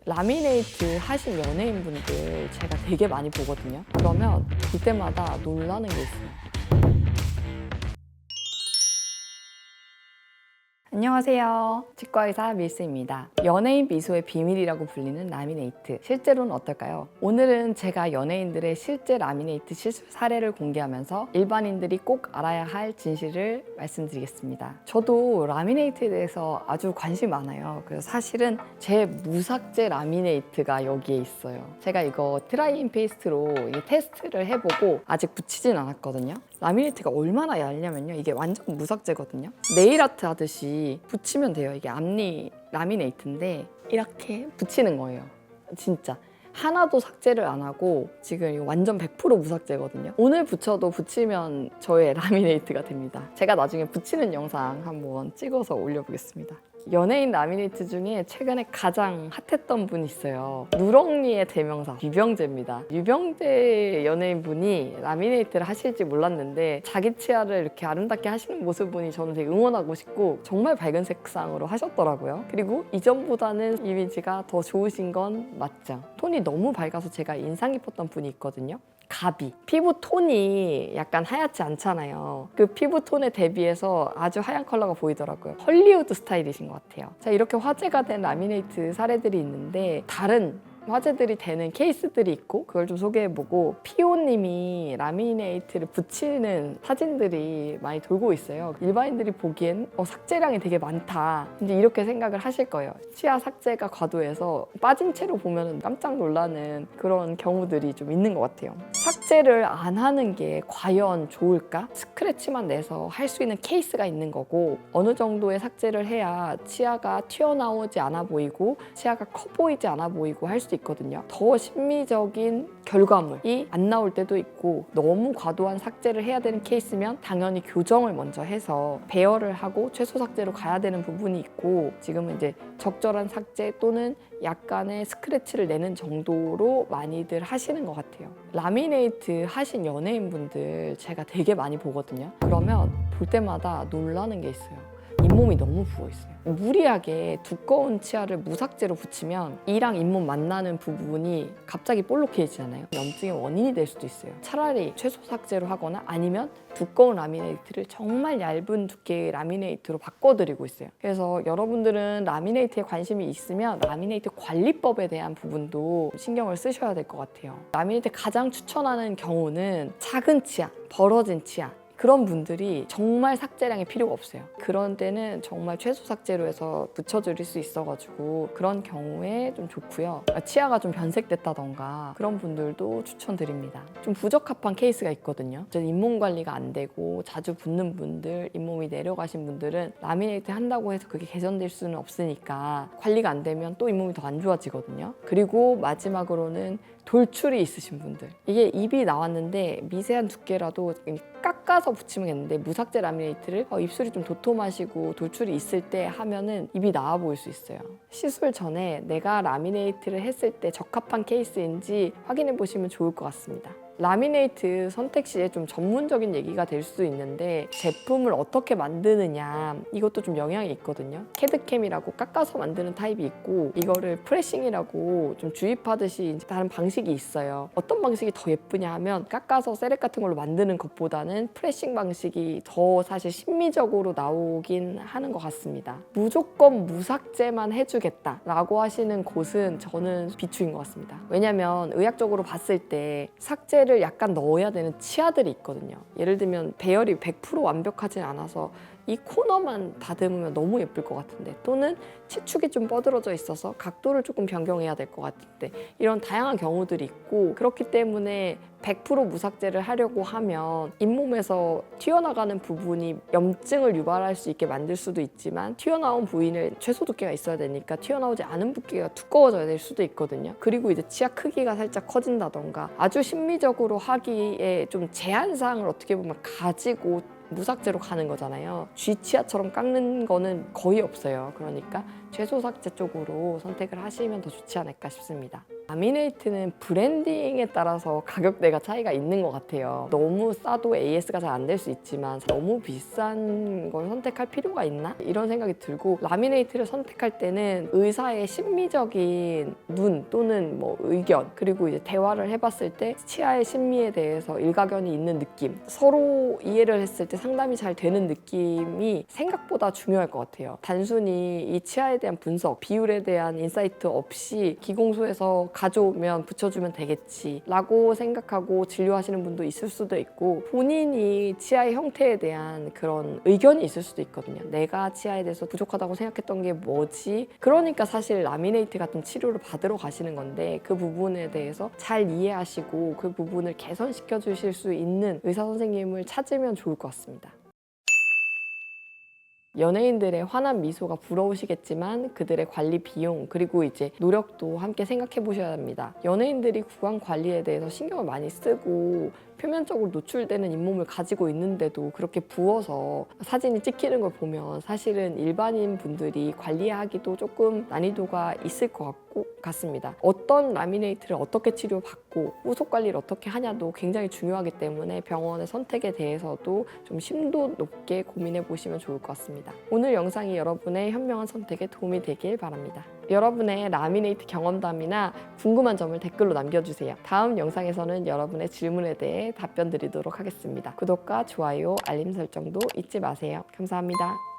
라미네이트 하신 연예인분들 제가 되게 많이 보거든요. 그러면 볼 때마다 놀라는 게 있어요. 안녕하세요. 치과의사 밀스입니다. 연예인 미소의 비밀이라고 불리는 라미네이트. 실제로는 어떨까요? 오늘은 제가 연예인들의 실제 라미네이트 실수 사례를 공개하면서 일반인들이 꼭 알아야 할 진실을 말씀드리겠습니다. 저도 라미네이트에 대해서 아주 관심이 많아요. 그래서 사실은 제 무삭제 라미네이트가 여기에 있어요. 제가 이거 트라이앤 페이스트로 테스트를 해보고 아직 붙이진 않았거든요. 라미네이트가 얼마나 얇냐면요, 이게 완전 무삭제거든요. 네일 아트 하듯이 붙이면 돼요. 이게 앞니 라미네이트인데 이렇게 붙이는 거예요. 진짜 하나도 삭제를 안 하고 지금 이거 완전 100% 무삭제거든요. 오늘 붙여도 붙이면 저의 라미네이트가 됩니다. 제가 나중에 붙이는 영상 한번 찍어서 올려보겠습니다. 연예인 라미네이트 중에 최근에 가장 핫했던 분이 있어요. 누렁니의 대명사 유병재입니다. 유병재 연예인분이 라미네이트를 하실지 몰랐는데 자기 치아를 이렇게 아름답게 하시는 모습 보니 저는 되게 응원하고 싶고 정말 밝은 색상으로 하셨더라고요. 그리고 이전보다는 이미지가 더 좋으신 건 맞죠. 톤이 너무 밝아서 제가 인상 깊었던 분이 있거든요. 가비. 피부 톤이 약간 하얗지 않잖아요. 그 피부 톤에 대비해서 아주 하얀 컬러가 보이더라고요. 헐리우드 스타일이신 것 같아요. 자, 이렇게 화제가 된 라미네이트 사례들이 있는데 다른 화제들이 되는 케이스들이 있고 그걸 좀 소개해보고 피오님이 라미네이트를 붙이는 사진들이 많이 돌고 있어요. 일반인들이 보기엔 삭제량이 되게 많다, 이제 이렇게 생각을 하실 거예요. 치아 삭제가 과도해서 빠진 채로 보면 깜짝 놀라는 그런 경우들이 좀 있는 것 같아요. 삭제를 안 하는 게 과연 좋을까? 스크래치만 내서 할 수 있는 케이스가 있는 거고 어느 정도의 삭제를 해야 치아가 튀어나오지 않아 보이고 치아가 커 보이지 않아 보이고 할 수 있거든요. 더 심미적인 결과물이 안 나올 때도 있고 너무 과도한 삭제를 해야 되는 케이스면 당연히 교정을 먼저 해서 배열을 하고 최소 삭제로 가야 되는 부분이 있고 지금은 이제 적절한 삭제 또는 약간의 스크래치를 내는 정도로 많이들 하시는 것 같아요. 라미네이트 하신 연예인분들 제가 되게 많이 보거든요. 그러면 볼 때마다 놀라는 게 있어요. 잇몸이 너무 부어있어요. 무리하게 두꺼운 치아를 무삭제로 붙이면 이랑 잇몸 만나는 부분이 갑자기 볼록해지잖아요. 염증의 원인이 될 수도 있어요. 차라리 최소 삭제로 하거나 아니면 두꺼운 라미네이트를 정말 얇은 두께의 라미네이트로 바꿔드리고 있어요. 그래서 여러분들은 라미네이트에 관심이 있으면 라미네이트 관리법에 대한 부분도 신경을 쓰셔야 될 것 같아요. 라미네이트 가장 추천하는 경우는 작은 치아, 벌어진 치아, 그런 분들이 정말 삭제량이 필요가 없어요. 그런 때는 정말 최소 삭제로 해서 붙여드릴 수 있어가지고 그런 경우에 좀 좋고요. 치아가 좀 변색됐다던가 그런 분들도 추천드립니다. 좀 부적합한 케이스가 있거든요. 잇몸 관리가 안 되고 자주 붓는 분들, 잇몸이 내려가신 분들은 라미네이트 한다고 해서 그게 개선될 수는 없으니까 관리가 안 되면 또 잇몸이 더 안 좋아지거든요. 그리고 마지막으로는 돌출이 있으신 분들, 이게 입이 나왔는데 미세한 두께라도 깎아서 붙이면 되는데 무삭제 라미네이트를 입술이 좀 도톰하시고 돌출이 있을 때 하면은 입이 나와 보일 수 있어요. 시술 전에 내가 라미네이트를 했을 때 적합한 케이스인지 확인해 보시면 좋을 것 같습니다. 라미네이트 선택 시에 좀 전문적인 얘기가 될 수도 있는데 제품을 어떻게 만드느냐 이것도 좀 영향이 있거든요. 캐드캠이라고 깎아서 만드는 타입이 있고 이거를 프레싱이라고 좀 주입하듯이 다른 방식이 있어요. 어떤 방식이 더 예쁘냐 하면 깎아서 세렉 같은 걸로 만드는 것보다는 프레싱 방식이 더 사실 심미적으로 나오긴 하는 것 같습니다. 무조건 무삭제만 해주겠다라고 하시는 곳은 저는 비추인 것 같습니다. 왜냐면 의학적으로 봤을 때 삭제를 약간 넣어야 되는 치아들이 있거든요. 예를 들면 배열이 100% 완벽하진 않아서 이 코너만 다듬으면 너무 예쁠 것 같은데 또는 치축이 좀 뻗어져 있어서 각도를 조금 변경해야 될 것 같은데 이런 다양한 경우들이 있고 그렇기 때문에 100% 무삭제를 하려고 하면 잇몸에서 튀어나가는 부분이 염증을 유발할 수 있게 만들 수도 있지만 튀어나온 부위는 최소 두께가 있어야 되니까 튀어나오지 않은 부위가 두꺼워져야 될 수도 있거든요. 그리고 이제 치아 크기가 살짝 커진다던가 아주 심미적으로 하기에 좀 제한사항을 어떻게 보면 가지고 무삭제로 가는 거잖아요. G치아처럼 깎는 거는 거의 없어요. 그러니까 최소 삭제 쪽으로 선택을 하시면 더 좋지 않을까 싶습니다. 라미네이트는 브랜딩에 따라서 가격대가 차이가 있는 것 같아요. 너무 싸도 AS가 잘 안 될 수 있지만 너무 비싼 걸 선택할 필요가 있나? 이런 생각이 들고, 라미네이트를 선택할 때는 의사의 심미적인 눈 또는 뭐 의견, 그리고 이제 대화를 해봤을 때 치아의 심미에 대해서 일가견이 있는 느낌, 서로 이해를 했을 때 상담이 잘 되는 느낌이 생각보다 중요할 것 같아요. 단순히 이 치아에 대한 분석, 비율에 대한 인사이트 없이 기공소에서 가져오면 붙여주면 되겠지 라고 생각하고 진료하시는 분도 있을 수도 있고, 본인이 치아의 형태에 대한 그런 의견이 있을 수도 있거든요. 내가 치아에 대해서 부족하다고 생각했던 게 뭐지? 그러니까 사실 라미네이트 같은 치료를 받으러 가시는 건데, 그 부분에 대해서 잘 이해하시고 그 부분을 개선시켜 주실 수 있는 의사 선생님을 찾으면 좋을 것 같습니다. 연예인들의 환한 미소가 부러우시겠지만 그들의 관리 비용 그리고 이제 노력도 함께 생각해 보셔야 합니다. 연예인들이 구강 관리에 대해서 신경을 많이 쓰고 표면적으로 노출되는 잇몸을 가지고 있는데도 그렇게 부어서 사진이 찍히는 걸 보면 사실은 일반인 분들이 관리하기도 조금 난이도가 있을 것 같습니다. 어떤 라미네이트를 어떻게 치료받고 후속 관리를 어떻게 하냐도 굉장히 중요하기 때문에 병원의 선택에 대해서도 좀 심도 높게 고민해 보시면 좋을 것 같습니다. 오늘 영상이 여러분의 현명한 선택에 도움이 되길 바랍니다. 여러분의 라미네이트 경험담이나 궁금한 점을 댓글로 남겨주세요. 다음 영상에서는 여러분의 질문에 대해 답변 드리도록 하겠습니다. 구독과 좋아요, 알림 설정도 잊지 마세요. 감사합니다.